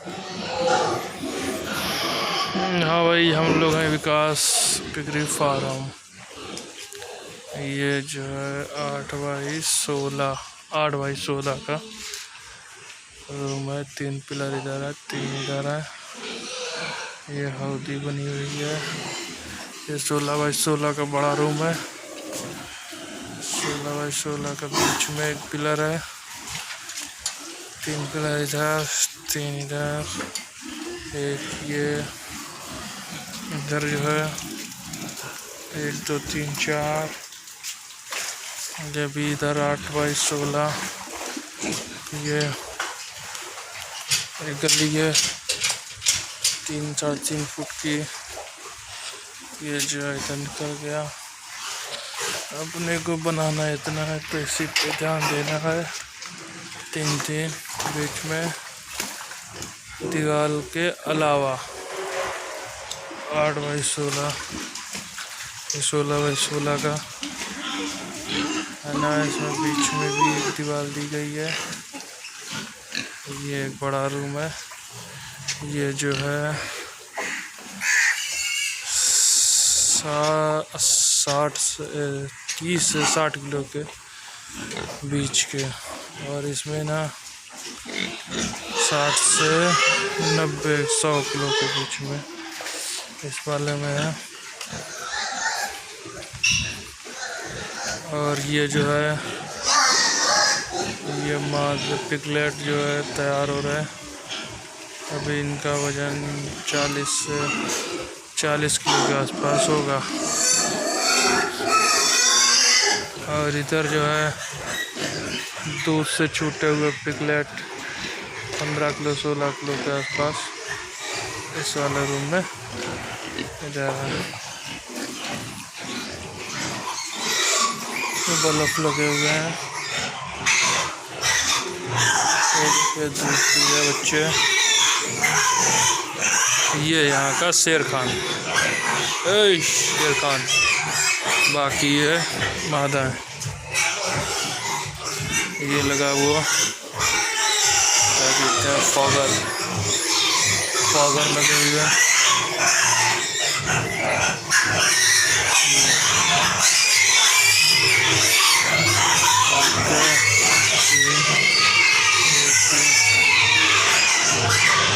हाँ भाई, हम लोग हैं विकास पिगरी फार्म। ये जो है 8x16 का रूम है। 3 पिलर इधर है, 3 इधर है। ये हौदी बनी हुई है। ये 16x16 का बड़ा रूम है। 16x16 का बीच में एक पिलर है, 3 पिलर इधर, 3 इधर, एक ये इधर जो है 1 2 3 4। ये भी इधर 8x16। ये एक गली है 3 3.5 फुट की। ये जो है इधर निकल गया। अपने को बनाना इतना है तो इसी पे ध्यान देना है। 3 बीच में दीवार के अलावा 8x16, 16x16 का है ना। इसमें बीच में भी एक दीवार दी गई है। ये एक बड़ा रूम है। ये जो है 30 से 60 किलो के बीच के, और इसमें ना 60 से 90 100 किलो के बीच में इस वाले में है। और ये जो है ये माद पिगलेट जो है तैयार हो रहा है। अभी इनका वजन 40 किलो के आसपास होगा। और इधर जो है दूध से छूटे हुए पिगलेट 15 किलो 16 किलो के आसपास इस वाले रूम में इधर है। बल्ब लगे हुए हैं। ये दूध पी बच्चे। ये यहाँ का शेर खान, शेर खान। बाकी ये मादा है। ये लगा हुआ क्या कहते हैं, फॉगर लगे हुए हैं।